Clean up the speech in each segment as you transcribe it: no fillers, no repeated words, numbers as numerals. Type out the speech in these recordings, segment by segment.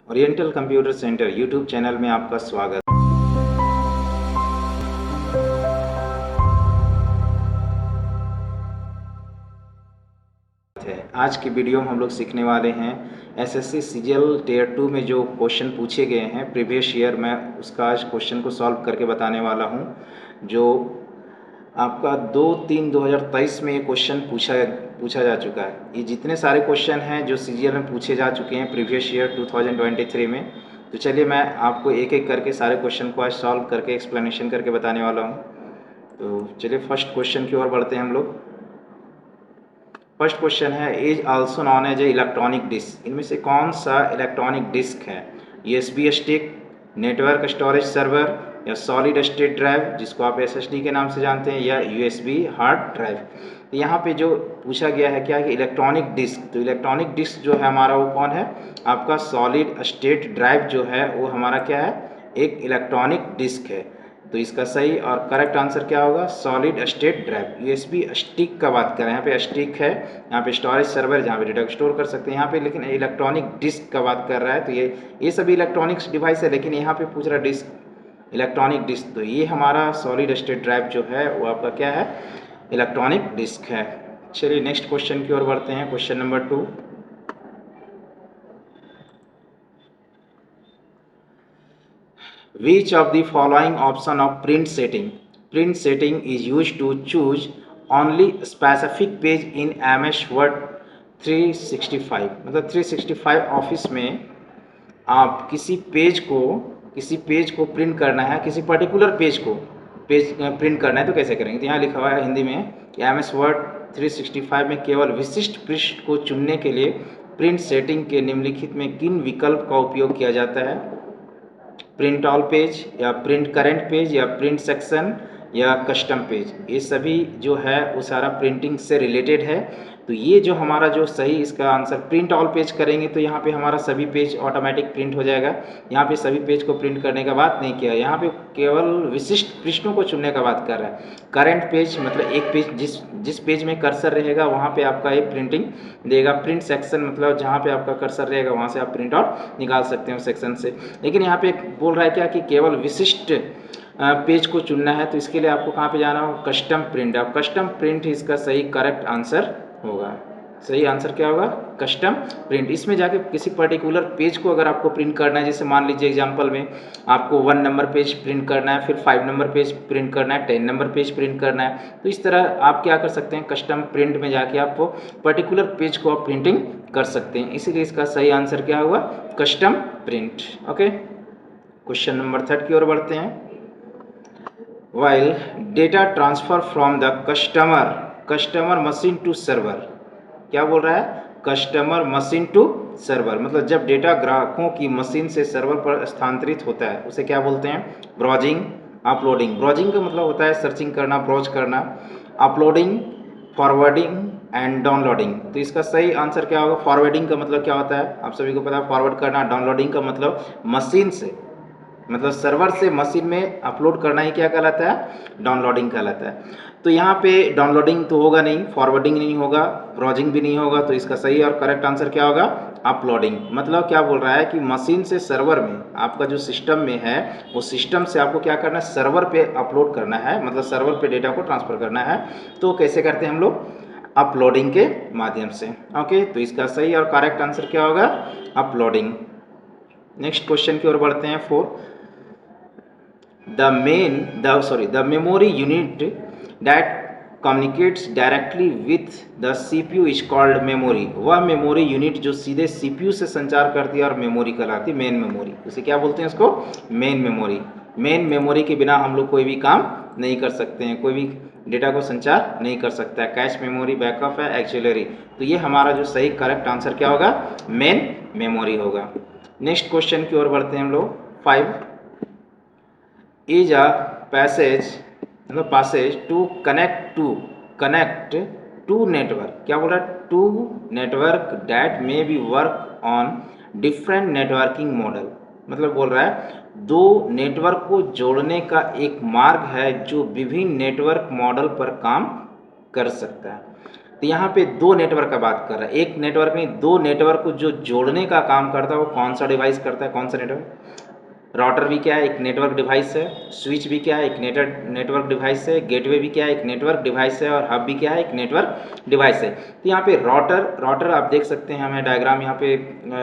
Oriental computer centre YouTube channel में आपका स्वागत है। आज की वीडियो में हम लोग सीखने वाले हैं एसएससी सीजीएल टियर 2 में जो क्वेश्चन पूछे गए हैं प्रीवियस ईयर में, उसका आज क्वेश्चन को सॉल्व करके बताने वाला हूं। जो आपका 2/3/2023 में ये क्वेश्चन पूछा जा चुका है। ये जितने सारे क्वेश्चन हैं जो सीजीएल में पूछे जा चुके हैं प्रीवियस ईयर 2023 में, तो चलिए मैं आपको एक एक करके सारे क्वेश्चन को आज सॉल्व करके एक्सप्लेनेशन करके बताने वाला हूँ। तो चलिए फर्स्ट क्वेश्चन की ओर बढ़ते हैं हम लोग। फर्स्ट क्वेश्चन है is also known as a electronic disk. इनमें से कौन सा इलेक्ट्रॉनिक डिस्क है? USB stick, network storage server, या सॉलिड स्टेट ड्राइव जिसको आप एसएसडी के नाम से जानते हैं, या यूएसबी हार्ड ड्राइव। तो यहाँ पे जो पूछा गया है क्या है कि इलेक्ट्रॉनिक डिस्क। तो इलेक्ट्रॉनिक डिस्क जो है हमारा वो कौन है? आपका सॉलिड स्टेट ड्राइव जो है वो हमारा क्या है? एक इलेक्ट्रॉनिक डिस्क है। तो इसका सही और करेक्ट आंसर क्या होगा? Solid state drive. USB stick का बात करें, यहाँ पे स्टिक है, यहाँ पे स्टोरेज सर्वर जहाँ पे डेटा स्टोर कर सकते हैं यहाँ पे, लेकिन इलेक्ट्रॉनिक डिस्क का बात कर रहा है। तो ये सभी इलेक्ट्रॉनिक्स डिवाइस है, लेकिन यहाँ पे पूछ रहा डिस्क, इलेक्ट्रॉनिक डिस्क। तो ये हमारा सॉलिड स्टेट ड्राइव जो है वो आपका क्या है? इलेक्ट्रॉनिक डिस्क है। चलिए नेक्स्ट क्वेश्चन की ओर बढ़ते हैं। Question number 2, which of the following option of print setting is used to choose only specific page in MS Word 365? मतलब 365 ऑफिस में आप किसी पेज को प्रिंट करना है, किसी पर्टिकुलर पेज प्रिंट करना है, तो कैसे करेंगे? तो यहाँ लिखा हुआ है हिंदी में कि MS Word 365 में केवल विशिष्ट पृष्ठ को चुनने के लिए प्रिंट सेटिंग के निम्नलिखित में किन विकल्प का उपयोग किया जाता है? प्रिंट ऑल पेज, या प्रिंट करेंट पेज, या प्रिंट सेक्शन, या कस्टम पेज। ये सभी जो है वो सारा प्रिंटिंग से रिलेटेड है। तो ये जो हमारा जो सही इसका आंसर प्रिंट ऑल पेज करेंगे तो यहाँ पे हमारा सभी पेज ऑटोमेटिक प्रिंट हो जाएगा। यहाँ पे सभी पेज को प्रिंट करने का बात नहीं किया, यहाँ पे केवल विशिष्ट पृष्ठों को चुनने का बात कर रहा है। करेंट पेज मतलब एक पेज जिस पेज में कर्सर रहेगा वहाँ पे आपका एक प्रिंटिंग देगा। प्रिंट सेक्शन मतलब जहाँ पे आपका कर्सर रहेगा वहाँ से आप प्रिंट आउट निकाल सकते हो सेक्शन से। लेकिन यहाँ पे बोल रहा है क्या कि केवल विशिष्ट पेज को चुनना है, तो इसके लिए आपको कहाँ पे जाना होगा? Custom print. अब कस्टम प्रिंट इसका सही करेक्ट आंसर होगा। सही आंसर क्या होगा? Custom print. इसमें जाके किसी पर्टिकुलर पेज को अगर आपको प्रिंट करना है, जैसे मान लीजिए एग्जांपल में आपको 1 नंबर पेज प्रिंट करना है, फिर 5 नंबर पेज प्रिंट करना है, 10 नंबर पेज प्रिंट करना है, तो इस तरह आप क्या कर सकते हैं? कस्टम प्रिंट में जाके आप पर्टिकुलर पेज को आप प्रिंटिंग कर सकते हैं। इसीलिए इसका सही आंसर क्या होगा? Custom print. Okay, question number 3 की ओर बढ़ते हैं। While data transfer from the customer machine to server, क्या बोल रहा है? कस्टमर मशीन टू सर्वर मतलब जब डेटा ग्राहकों की मशीन से सर्वर पर स्थानांतरित होता है उसे क्या बोलते हैं? Browsing, uploading. ब्राउजिंग का मतलब होता है सर्चिंग करना, ब्राउज करना। Uploading, forwarding and downloading. तो इसका सही आंसर क्या होगा? फॉरवर्डिंग का मतलब क्या होता है? आप सभी को पता है फॉरवर्ड करना। डाउनलोडिंग का मतलब मशीन से मतलब सर्वर से मशीन में अपलोड करना ही क्या कहलाता है? डाउनलोडिंग कहलाता है। तो यहाँ पे डाउनलोडिंग तो होगा नहीं, फॉरवर्डिंग नहीं होगा, ब्राउजिंग भी नहीं होगा, तो इसका सही और करेक्ट आंसर क्या होगा? अपलोडिंग। मतलब क्या बोल रहा है कि मशीन से सर्वर में आपका जो सिस्टम में है वो सिस्टम से आपको क्या करना है? सर्वर पे अपलोड करना है, मतलब सर्वर पे डेटा को ट्रांसफ़र करना है। तो कैसे करते हैं हम लोग? अपलोडिंग के माध्यम से। ओके, तो इसका सही और करेक्ट आंसर क्या होगा? अपलोडिंग। नेक्स्ट क्वेश्चन की ओर बढ़ते हैं। 4, the memory unit that communicates directly with the CPU is called memory। वह मेमोरी यूनिट जो सीधे CPU से संचार करती है और मेमोरी कहलाती है मेन मेमोरी। उसे क्या बोलते हैं? उसको मेन मेमोरी। मेन मेमोरी के बिना हम लोग कोई भी काम नहीं कर सकते हैं, कोई भी डेटा को संचार नहीं कर सकता है। कैश मेमोरी, बैकअप है, एक्सिलरी। तो ये हमारा जो सही करेक्ट आंसर क्या होगा? मेन मेमोरी होगा। नेक्स्ट क्वेश्चन की ओर बढ़ते हैं हम लोग। 5, is a passage to connect to network। क्या बोल रहा है? To network that may be work on different networking model. मतलब बोल रहा है दो नेटवर्क को जोड़ने का एक मार्ग है जो विभिन्न नेटवर्क मॉडल पर काम कर सकता है। तो यहाँ पे दो नेटवर्क का बात कर रहा है, एक नेटवर्क नहीं, दो नेटवर्क को जो जोड़ने का काम करता है वो कौन सा डिवाइस करता है, कौन सा नेटवर्क। राउटर भी क्या है, एक नेटवर्क डिवाइस है। स्विच भी क्या है, एक नेटवर्क डिवाइस है। गेटवे भी क्या है, एक नेटवर्क डिवाइस है। और हब भी क्या है, एक नेटवर्क डिवाइस है। तो यहाँ पे राउटर आप देख सकते हैं, मैं डायग्राम यहाँ पे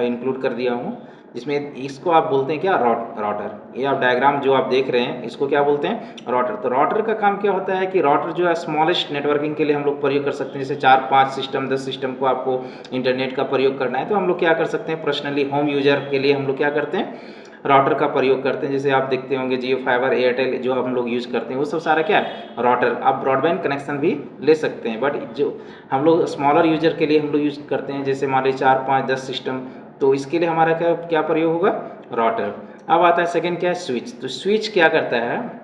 इंक्लूड कर दिया हूँ, जिसमें इसको आप बोलते हैं क्या, राउटर। ये आप डायग्राम जो आप देख रहे हैं इसको क्या बोलते हैं, राउटर। तो राउटर का काम क्या होता है कि राउटर जो है स्मॉलेस्ट नेटवर्किंग के लिए हम लोग प्रयोग कर सकते हैं। जैसे 4-5 सिस्टम 10 सिस्टम को आपको इंटरनेट का प्रयोग करना है, तो हम लोग क्या कर सकते हैं, पर्सनली होम यूजर के लिए हम लोग क्या करते हैं, राउटर का प्रयोग करते हैं। जैसे आप देखते होंगे जियो फाइबर, एयरटेल जो हम लोग यूज़ करते हैं वो सब सारा क्या है, राउटर। आप ब्रॉडबैंड कनेक्शन भी ले सकते हैं, बट जो हम लोग स्मॉलर यूजर के लिए हम लोग यूज़ करते हैं, जैसे मान लीजिए 4-5-10 सिस्टम, तो इसके लिए हमारा क्या क्या प्रयोग होगा, राउटर। अब आता है सेकंड क्या है, स्विच। तो स्विच क्या करता है,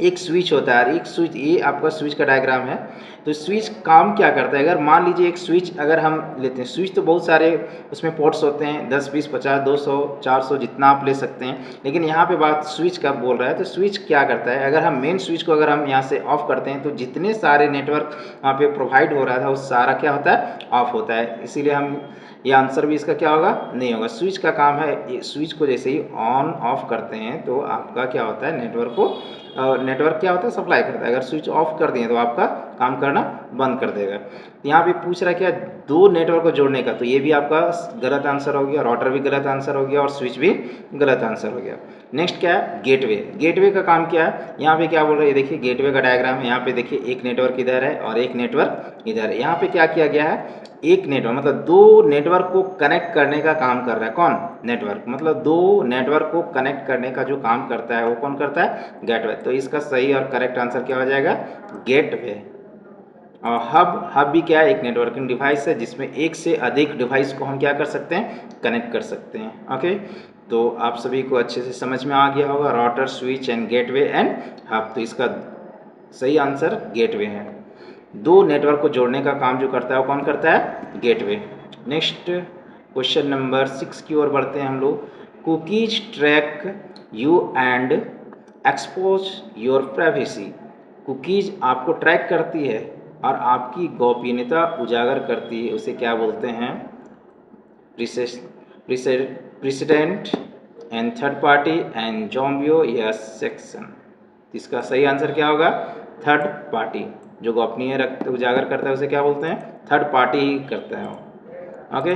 एक स्विच होता है, एक स्विच, ये आपका स्विच का डायग्राम है। तो स्विच काम क्या करता है, अगर मान लीजिए एक स्विच अगर हम लेते हैं, स्विच तो बहुत सारे उसमें पोर्ट्स होते हैं, 10 20 50 200 400 जितना आप ले सकते हैं, लेकिन यहाँ पे बात स्विच का बोल रहा है। तो स्विच क्या करता है, अगर हम मेन स्विच को अगर हम यहाँ से ऑफ करते हैं तो जितने सारे नेटवर्क वहाँ पे प्रोवाइड हो रहा था वो सारा क्या होता है, ऑफ होता है। इसीलिए हम ये आंसर भी इसका क्या होगा, नहीं होगा। स्विच का काम है, स्विच को जैसे ही ऑन ऑफ करते हैं तो आपका क्या होता है, नेटवर्क को नेटवर्क क्या होता है, सप्लाई करता है। अगर स्विच ऑफ कर दिए तो आपका काम करना बंद कर देगा। यहाँ पे पूछ रहा है क्या, दो नेटवर्क को जोड़ने का, तो ये भी आपका गलत आंसर हो गया, राउटर भी गलत आंसर हो गया और स्विच भी गलत आंसर हो गया। नेक्स्ट क्या है, गेटवे। गेटवे का काम क्या है, यहाँ पे क्या बोल रहा है, देखिए गेटवे का डायग्राम है। यहाँ पे देखिए एक नेटवर्क इधर है और एक नेटवर्क इधर है। यहाँ पे क्या किया गया है, एक नेटवर्क मतलब दो नेटवर्क को कनेक्ट करने का काम कर रहा है, कौन, नेटवर्क। मतलब दो नेटवर्क को कनेक्ट करने का जो काम करता है वो कौन करता है, गेटवे। तो इसका सही और करेक्ट आंसर क्या हो जाएगा, गेटवे। और हब भी क्या है, एक नेटवर्किंग डिवाइस है जिसमें एक से अधिक डिवाइस को हम क्या कर सकते हैं, कनेक्ट कर सकते हैं। ओके, तो आप सभी को अच्छे से समझ में आ गया होगा, router, switch and gateway and hub. तो इसका सही आंसर गेटवे है। दो नेटवर्क को जोड़ने का काम जो करता है वो कौन करता है, गेटवे। नेक्स्ट क्वेश्चन नंबर 6 की ओर बढ़ते हैं हम लोग। Cookies track you and expose your privacy. Cookies आपको ट्रैक करती है और आपकी गोपनीयता उजागर करती है, उसे क्या बोलते हैं, president and third party and जोम्बियो या सेक्शन। इसका सही आंसर क्या होगा, थर्ड पार्टी। जो गोपनीय रख उजागर करता है उसे क्या बोलते हैं, थर्ड पार्टी ही करता है वो। ओके,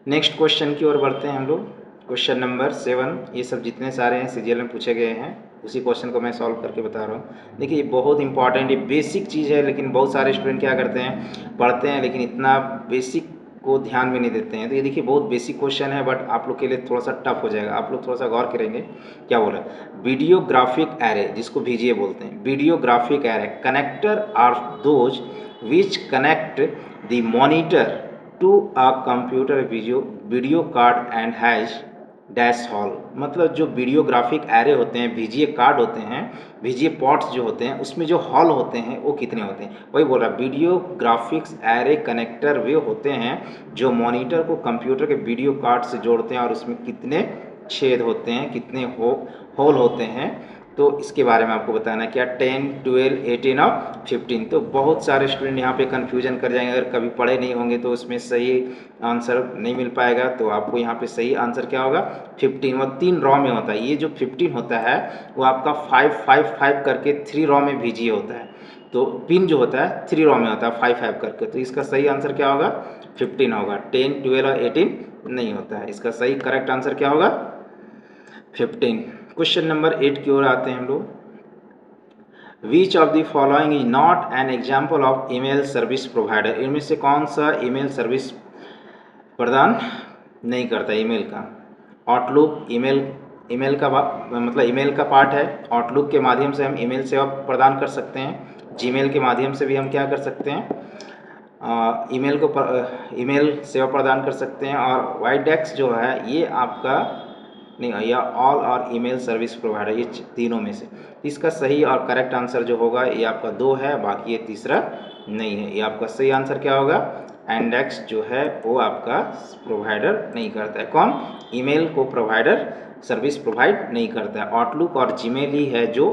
नेक्स्ट क्वेश्चन की ओर बढ़ते हैं हम लोग। Question number 7। ये सब जितने सारे हैं सीजीएल में पूछे गए हैं, उसी क्वेश्चन को मैं सॉल्व करके बता रहा हूँ। देखिए ये बहुत इंपॉर्टेंट, ये बेसिक चीज़ है, लेकिन बहुत सारे स्टूडेंट क्या करते हैं, पढ़ते हैं लेकिन इतना बेसिक को ध्यान में नहीं देते हैं। तो ये देखिए बहुत बेसिक क्वेश्चन है, बट आप लोग के लिए थोड़ा सा टफ हो जाएगा। आप लोग थोड़ा सा गौर करेंगे। क्या बोल रहा है, वीडियोग्राफिक एरे, जिसको वीजीए बोलते हैं, videographic array connector are those which connect the monitor to a computer video card and has dash hole. मतलब जो वीडियोग्राफिक एरे होते हैं, वीजीए कार्ड होते हैं, वीजीए पॉट्स जो होते हैं, उसमें जो हॉल होते हैं वो कितने होते हैं, वही बोल रहा है। वीडियोग्राफिक्स एरे कनेक्टर वे होते हैं जो मॉनिटर को कंप्यूटर के वीडियो कार्ड से जोड़ते हैं, और उसमें कितने छेद होते हैं, कितने होल होते हैं, तो इसके बारे में आपको बताना है। क्या 10, 12, 18 और 15। तो बहुत सारे स्टूडेंट यहाँ पे कन्फ्यूजन कर जाएंगे, अगर कभी पढ़े नहीं होंगे तो उसमें सही आंसर नहीं मिल पाएगा। तो आपको यहाँ पे सही आंसर क्या होगा, 15। और 3 रॉ में होता है। ये जो 15 होता है वो आपका 5-5-5 करके 3 रॉ में वीजीए होता है। तो पिन जो होता है 3 रॉ में होता है 5-5 करके। तो इसका सही आंसर क्या होगा, 15 होगा। 10, 12 और 18 नहीं होता है। इसका सही करेक्ट आंसर क्या होगा, 15। क्वेश्चन नंबर 8 की ओर आते हैं हम लोग। विच of the following is not an example of email service provider. इनमें से कौन सा ईमेल सर्विस प्रदान नहीं करता, ईमेल का। आउटलुक ईमेल का मतलब ईमेल का पार्ट है। आउटलुक के माध्यम से हम ईमेल सेवा प्रदान कर सकते हैं। जीमेल के माध्यम से भी हम क्या कर सकते हैं, ईमेल सेवा प्रदान कर सकते हैं। और वाइडेक्स जो है ये आपका नहीं, या ऑल और ईमेल सर्विस प्रोवाइडर, ये तीनों में से। इसका सही और करेक्ट आंसर जो होगा ये आपका 2 है, बाकी ये तीसरा नहीं है। ये आपका सही आंसर क्या होगा, एंडेक्स जो है वो आपका प्रोवाइडर नहीं करता है। कौन, ईमेल को प्रोवाइडर सर्विस प्रोवाइड नहीं करता है। आउटलुक और जीमेल ही है जो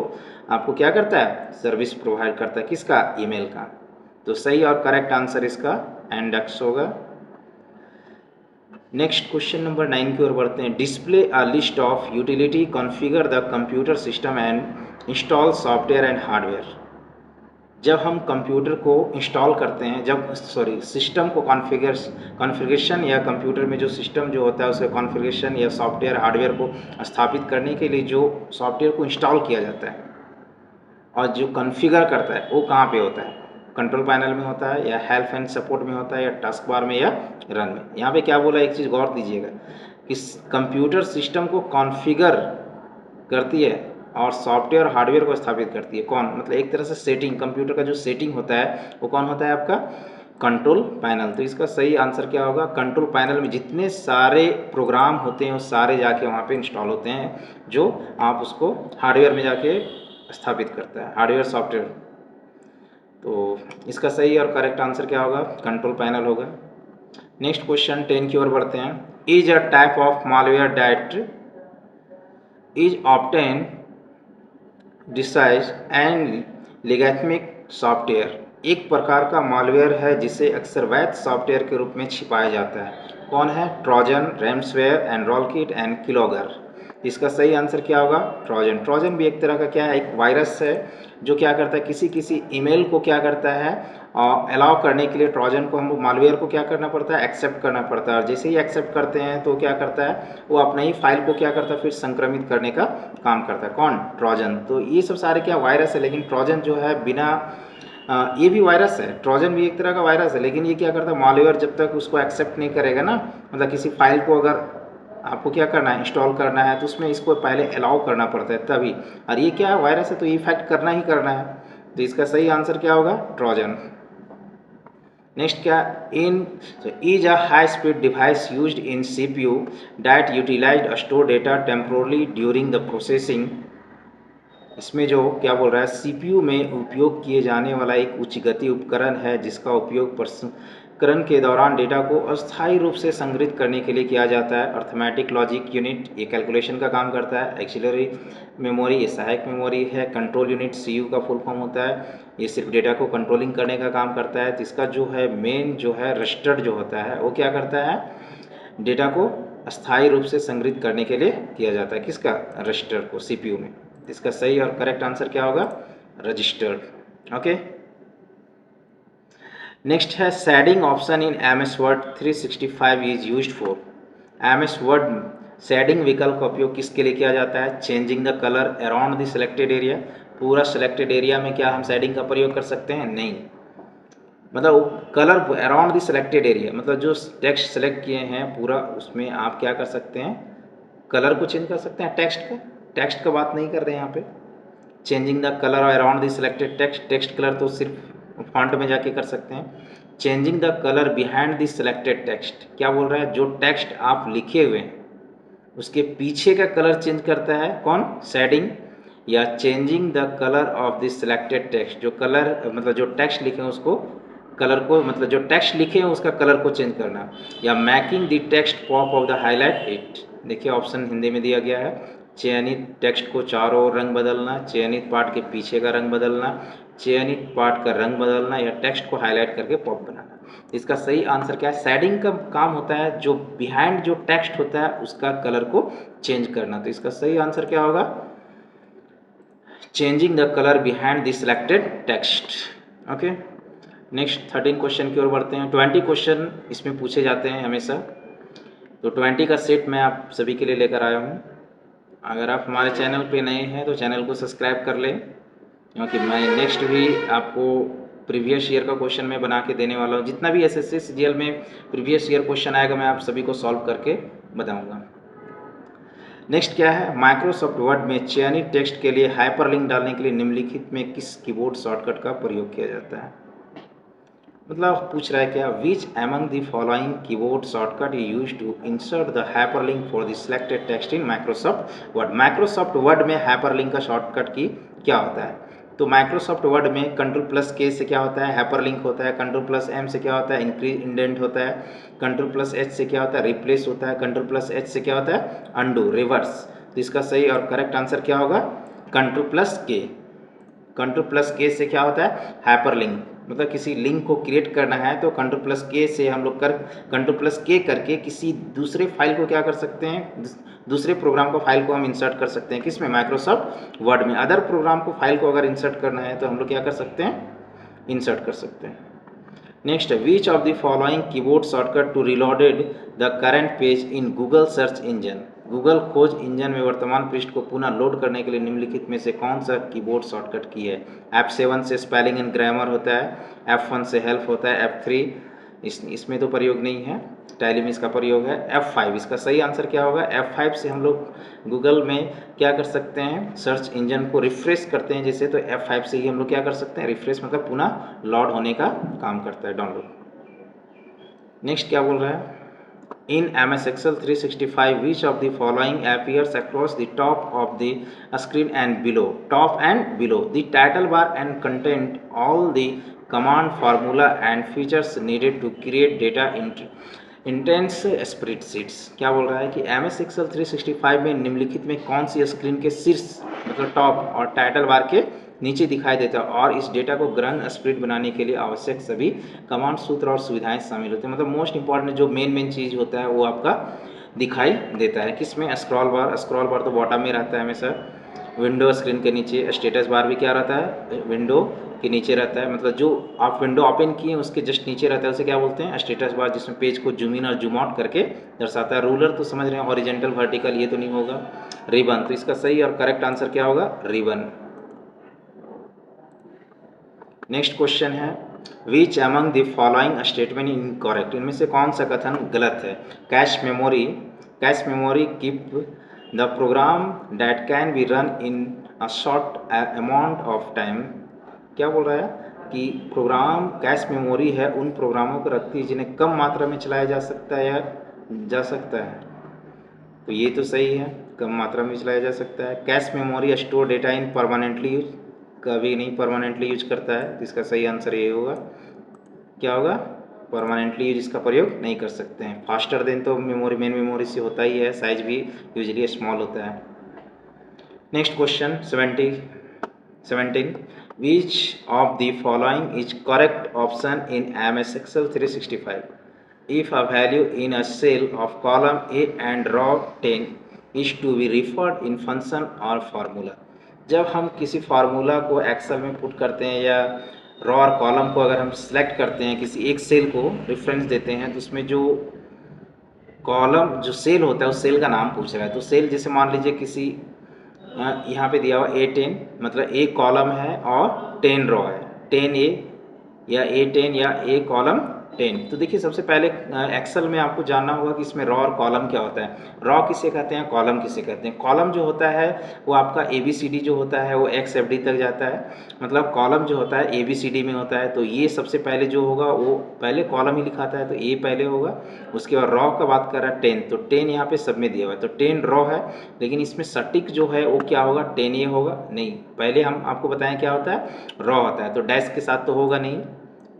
आपको क्या करता है, सर्विस प्रोवाइड करता है, किसका, ईमेल का। तो सही और करेक्ट आंसर इसका इंडेक्स होगा। नेक्स्ट क्वेश्चन नंबर 9 की ओर बढ़ते हैं। Display a list of utility, configure the computer system and install software and hardware. जब हम कंप्यूटर को इंस्टॉल करते हैं, जब सिस्टम को कॉन्फ़िगरेशन या कंप्यूटर में जो सिस्टम जो होता है उसका कॉन्फ़िगरेशन या सॉफ्टवेयर हार्डवेयर को स्थापित करने के लिए जो सॉफ्टवेयर को इंस्टॉल किया जाता है और जो कॉन्फ़िगर करता है वो कहाँ पे होता है? कंट्रोल पैनल में होता है या हेल्प एंड सपोर्ट में होता है या टास्क बार में या रन में। यहाँ पे क्या बोला, एक चीज़ गौर दीजिएगा कि कंप्यूटर सिस्टम को कॉन्फ़िगर करती है और सॉफ्टवेयर हार्डवेयर को स्थापित करती है कौन? मतलब एक तरह से सेटिंग, कंप्यूटर का जो सेटिंग होता है वो कौन होता है? आपका कंट्रोल पैनल। तो इसका सही आंसर क्या होगा? कंट्रोल पैनल में जितने सारे प्रोग्राम होते हैं वो सारे जाके वहाँ पे इंस्टॉल होते हैं, जो आप उसको हार्डवेयर में जाके स्थापित करता है, हार्डवेयर सॉफ्टवेयर। तो इसका सही और करेक्ट आंसर क्या होगा? कंट्रोल पैनल होगा। नेक्स्ट क्वेश्चन 10 की ओर बढ़ते हैं। Is a type of malware that is often disguise and legitimate software. एक प्रकार का मालवेयर है जिसे अक्सर वैध सॉफ्टवेयर के रूप में छिपाया जाता है। कौन है? Trojan, ransomware, rootkit and keylogger. इसका सही आंसर क्या होगा? ट्रोजन। ट्रोजन भी एक तरह का क्या है? एक वायरस है जो क्या करता है, किसी ईमेल को क्या करता है, अलाउ करने के लिए ट्रोजन को, हम मालवेयर को क्या करना पड़ता है? एक्सेप्ट करना पड़ता है। और जैसे ही एक्सेप्ट करते हैं तो क्या करता है, वो अपना ही फाइल को क्या करता है, फिर संक्रमित करने का काम करता है। कौन? ट्रोजन। तो ये सब सारे क्या वायरस है, लेकिन ट्रोजन जो है बिना ये भी वायरस है, ट्रोजन भी एक तरह का वायरस है, लेकिन ये क्या करता है, मालवेयर जब तक उसको एक्सेप्ट नहीं करेगा ना, मतलब किसी फाइल को अगर आपको क्या करना है, इंस्टॉल करना है, तो उसमें इसको पहले अलाउ करना पड़ता है तभी। और ये क्या है, वायरस है, तो ये इफेक्ट करना ही करना है। तो इसका सही आंसर क्या होगा? ट्रोजन। नेक्स्ट क्या? इन is a high speed device used in CPU that utilize store data temporarily during the processing. इसमें जो क्या बोल रहा है, CPU में उपयोग किए जाने वाला एक उच्च गति उपकरण है जिसका उपयोग प्रसंस्करण के दौरान डेटा को अस्थायी रूप से संग्रहित करने के लिए किया जाता है। अर्थमेटिक लॉजिक यूनिट ये कैलकुलेशन का काम करता है। एक्सिलरी मेमोरी ये सहायक मेमोरी है। कंट्रोल यूनिट CU का फुल फॉर्म होता है, ये सिर्फ डेटा को कंट्रोलिंग करने का काम करता है। तो इसका जो है मेन जो है रजिस्टर्ड जो होता है वो क्या करता है, डेटा को अस्थायी रूप से संग्रहित करने के लिए किया जाता है। किसका? रजिस्टर को, CPU में। इसका सही और करेक्ट आंसर क्या होगा? रजिस्टर्ड। ओके। नेक्स्ट है shading option in MS word 365 is used for. MS word shading विकल्प का उपयोग किसके लिए किया जाता है? Changing the colour around the selected area. पूरा सिलेक्टेड एरिया में क्या हम शेडिंग का प्रयोग कर सकते हैं? नहीं। मतलब colour around the selected area, मतलब जो टेक्स्ट सेलेक्ट किए हैं पूरा, उसमें आप क्या कर सकते हैं, कलर को चेंज कर सकते हैं। टेक्स्ट का बात नहीं कर रहे हैं यहाँ पे। Changing the colour around the selected text colour तो सिर्फ फॉन्ट में जाके कर सकते हैं। Changing the colour behind the selected text, क्या बोल रहा है, जो टेक्स्ट आप लिखे हुए हैं उसके पीछे का कलर चेंज करता है कौन? शेडिंग। या changing the colour of the selected text, जो कलर मतलब जो टेक्स्ट लिखे हैं उसको कलर को, मतलब जो टेक्स्ट लिखे हैं उसका कलर को चेंज करना। या making the text pop of the highlight it. देखिए ऑप्शन हिंदी में दिया गया है। चयनित टेक्स्ट को चारों ओर रंग बदलना, चयनित पार्ट के पीछे का रंग बदलना, चयनित पार्ट का रंग बदलना, या टेक्स्ट को हाईलाइट करके पॉप बनाना। इसका सही आंसर क्या है? शेडिंग का काम होता है जो बिहाइंड जो टेक्स्ट होता है उसका कलर को चेंज करना। तो इसका सही आंसर क्या होगा? Changing the colour behind the selected text. Okay. Next 13 question की ओर बढ़ते हैं। 20 क्वेश्चन इसमें पूछे जाते हैं हमेशा, तो 20 का सेट मैं आप सभी के लिए लेकर आया हूँ। अगर आप हमारे चैनल पे नए हैं तो चैनल को सब्सक्राइब कर लें, क्योंकि मैं नेक्स्ट भी आपको प्रीवियस ईयर का क्वेश्चन मैं बना के देने वाला हूँ। जितना भी SSC CGL में प्रीवियस ईयर क्वेश्चन आएगा मैं आप सभी को सॉल्व करके बताऊँगा। नेक्स्ट क्या है? माइक्रोसॉफ्ट वर्ड में चयनित टेक्स्ट के लिए हाइपरलिंक डालने के लिए निम्नलिखित में किस कीबोर्ड शॉर्टकट का प्रयोग किया जाता है? मतलब पूछ रहा है क्या, which among the following keyboard shortcut you use to insert the hyperlink for the selected text in Microsoft Word. Microsoft Word में हाइपरलिंक का शॉर्टकट की क्या होता है? तो माइक्रोसॉफ्ट वर्ड में Ctrl+K से क्या होता है? हाइपरलिंक होता है। Ctrl+M से क्या होता है? इंक्रीज इंडेंट होता है। Ctrl+H से क्या होता है? रिप्लेस होता है। Ctrl+H से क्या होता है? Undo, reverse. तो इसका सही और करेक्ट आंसर क्या होगा? Ctrl+K। Ctrl+K से क्या होता है? हाइपरलिंक। मतलब किसी लिंक को क्रिएट करना है तो Ctrl+K से हम लोग Ctrl+K करके किसी दूसरे फाइल को क्या कर सकते हैं, दूसरे प्रोग्राम को फाइल को हम इंसर्ट कर सकते हैं। किसमें? माइक्रोसॉफ्ट वर्ड में। अदर प्रोग्राम को फाइल को अगर इंसर्ट करना है तो हम लोग क्या कर सकते हैं, इंसर्ट कर सकते हैं। Next, which of the following keyboard shortcut to reloaded the current page in Google search engine. Google खोज इंजन में वर्तमान पृष्ठ को पुनः लोड करने के लिए निम्नलिखित में से कौन सा कीबोर्ड शॉर्टकट की है? F7 से स्पेलिंग एंड ग्रामर होता है, F1 से हेल्प होता है, F3 इसमें तो प्रयोग नहीं है, टैली में इसका प्रयोग है, F5 इसका सही आंसर क्या होगा? F5 से हम लोग गूगल में क्या कर सकते हैं, सर्च इंजन को रिफ्रेश करते हैं जैसे, तो F5 से ही हम लोग क्या कर सकते हैं, रिफ्रेश मतलब पुनः लोड होने का काम करता है, डाउनलोड। नेक्स्ट क्या बोल रहा है? In MS Excel 365, which of the following appears across the top of the screen and below? Top and below. The title bar and content all the command formula and features needed to create data intense spreadsheets. क्या बोल रहा है कि MS Excel 365 में निम्नलिखित में कौन सी screen के शीर्ष मतलब टॉप और टाइटल बार के नीचे दिखाई देता है और इस डेटा को ग्रहण स्प्रेड बनाने के लिए आवश्यक सभी कमांड सूत्र और सुविधाएं शामिल होती हैं। मतलब मोस्ट इंपॉर्टेंट जो मेन चीज़ होता है वो आपका दिखाई देता है। किसमें? स्क्रॉल बार तो बॉटम में रहता है हमेशा। विंडो स्क्रीन के नीचे स्टेटस बार भी क्या रहता है? विंडो के नीचे रहता है, मतलब जो आप विंडो ओपन किए उसके जस्ट नीचे रहता है, उसे क्या बोलते हैं? स्टेटस बार, जिसमें पेज को जूम इन और जूम आउट करके दर्शाता है। रूलर तो समझ रहे हैं, हॉरिजेंटल वर्टिकल ये तो नहीं होगा। रिबन, तो इसका सही और करेक्ट आंसर क्या होगा? रिबन। नेक्स्ट क्वेश्चन है, which among the following statement incorrect. इनमें से कौन सा कथन गलत है? Cache memory keep the program that can be run in a short amount of time. क्या बोल रहा है कि प्रोग्राम कैश मेमोरी है उन प्रोग्रामों को रखती है जिन्हें कम मात्रा में चलाया जा सकता है तो ये तो सही है, कम मात्रा में चलाया जा सकता है। कैश मेमोरी स्टोर डेटा इन परमानेंटली यूज, कभी नहीं परमानेंटली यूज करता है, तो इसका सही आंसर ये होगा। क्या होगा? परमानेंटली यूज इसका प्रयोग नहीं कर सकते हैं। फास्टर देन तो मेन मेमोरी से होता ही है, साइज भी यूजली स्मॉल होता है। Next question 17, which of the following is correct option in MS Excel 365? If a value in a cell of column A and row 10 is to be referred in function or formula। जब हम किसी formula को Excel में put करते हैं या raw और column को अगर हम सिलेक्ट करते हैं, किसी एक सेल को रेफरेंस देते हैं, तो उसमें जो कॉलम जो सेल होता है उस सेल का नाम पूछ रहा है। तो सेल जैसे मान लीजिए किसी यहाँ पे दिया हुआ A10, मतलब एक कॉलम है और 10 रॉ है, 10A या A10 या A कॉलम 10। तो देखिए सबसे पहले एक्सेल में आपको जानना होगा कि इसमें रॉ और कॉलम क्या होता है। रॉ किसे कहते हैं, कॉलम किसे कहते हैं। कॉलम जो होता है वो आपका ABCD जो होता है वो XFD तक जाता है, मतलब कॉलम जो होता है ABCD में होता है। तो ये सबसे पहले जो होगा वो पहले कॉलम ही लिखाता है, तो A पहले होगा। उसके बाद रॉ का बात कर रहा है 10, तो 10 यहाँ पे सब में दिया हुआ है, तो 10 रॉ है, लेकिन इसमें सटीक जो है वो क्या होगा? 10A होगा। नहीं, पहले हम आपको बताएं क्या होता है, रॉ होता है, तो डैश के साथ तो होगा नहीं,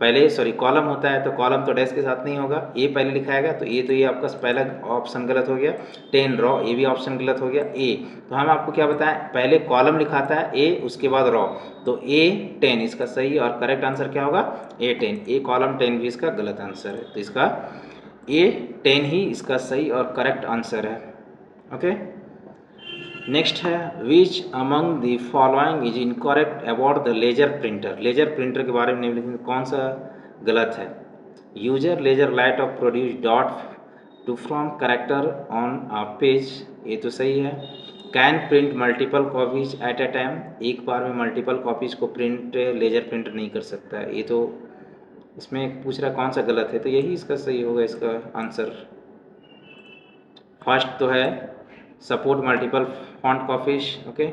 पहले सॉरी कॉलम होता है तो कॉलम तो डैश के साथ नहीं होगा, ए पहले लिखाएगा, तो ये तो ये आपका पहला ऑप्शन गलत हो गया। 10 रॉ, ये भी ऑप्शन गलत हो गया। ए, तो हम आपको क्या बताएं, पहले कॉलम लिखाता है ए, उसके बाद रॉ, तो A10 इसका सही और करेक्ट आंसर क्या होगा? A10। ए कॉलम 10 भी इसका गलत आंसर है, तो इसका A10 ही इसका सही और करेक्ट आंसर है। ओके, नेक्स्ट है, which among the following is incorrect about the laser printer. Laser printer के बारे में निम्नलिखित में कौन सा गलत है? User laser light of produce dot to from character on a page, ये तो सही है। Can print multiple copies at a time, एक बार में मल्टीपल कॉपीज को प्रिंट लेजर प्रिंटर नहीं कर सकता है, ये तो इसमें पूछ रहा कौन सा गलत है, तो यही इसका सही होगा। इसका आंसर फर्स्ट तो है, support multiple font copies. Okay,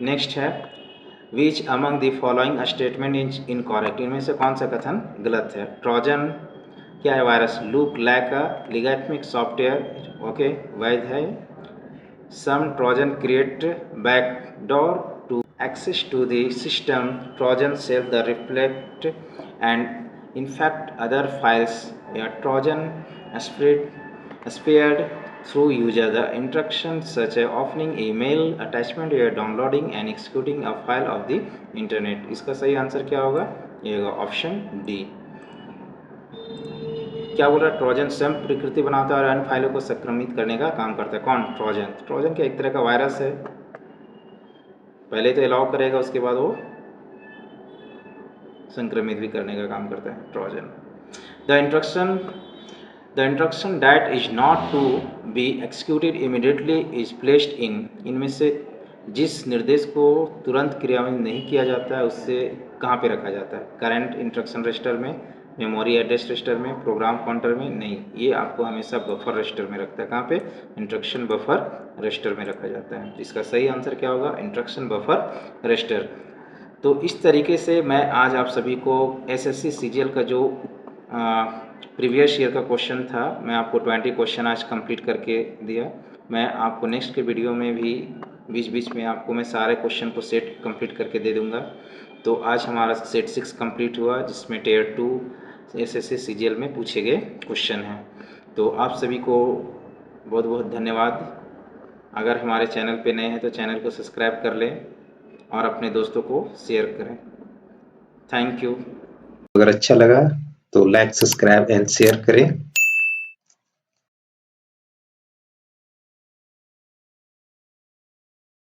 next है, which among the following statement is incorrect. इनमें से कौन सा कथन गलत है? ट्रोजन क्या है? Virus. Look like a legitimate software, okay, वैध है। Some Trojan create backdoor to access to the system, Trojan save the reflect and infect other files, या Trojan spread spared through user. The instructions such as opening email, attachment या downloading and executing a file of the internet. इसका सही answer क्या होगा? ये होगा option D. क्या बोल रहा है? ट्रोजन स्वयं प्रकृति बनाता है और अन्य फाइलों को संक्रमित करने का काम करता है। कौन? ट्रोजन। ट्रोजन क्या एक तरह का वायरस है, पहले तो अलाउ करेगा, उसके बाद वो संक्रमित भी करने का काम करता है Trojan. The instruction that is not to be executed immediately is placed in, इनमें से जिस निर्देश को तुरंत क्रियान्वित नहीं किया जाता है उससे कहाँ पे रखा जाता है? करंट इंस्ट्रक्शन रजिस्टर में, मेमोरी एड्रेस रजिस्टर में, प्रोग्राम काउंटर में? नहीं, ये आपको हमेशा बफर रजिस्टर में रखता है। कहाँ पे? इंस्ट्रक्शन बफर रजिस्टर में रखा जाता है। इसका सही आंसर क्या होगा? Instruction buffer register. तो इस तरीके से मैं आज आप सभी को एसएससी सीजीएल का जो प्रीवियस ईयर का क्वेश्चन था, मैं आपको 20 क्वेश्चन आज कंप्लीट करके दिया। मैं आपको नेक्स्ट के वीडियो में भी बीच बीच में आपको मैं सारे क्वेश्चन को सेट कंप्लीट करके दे दूंगा। तो आज हमारा सेट 6 कंप्लीट हुआ, जिसमें टियर 2 एसएससी सीजीएल में पूछे गए क्वेश्चन हैं। तो आप सभी को बहुत बहुत धन्यवाद। अगर हमारे चैनल पे नए हैं तो चैनल को सब्सक्राइब कर लें और अपने दोस्तों को शेयर करें। Thank you. अगर अच्छा लगा तो लाइक, सब्सक्राइब एंड शेयर करें।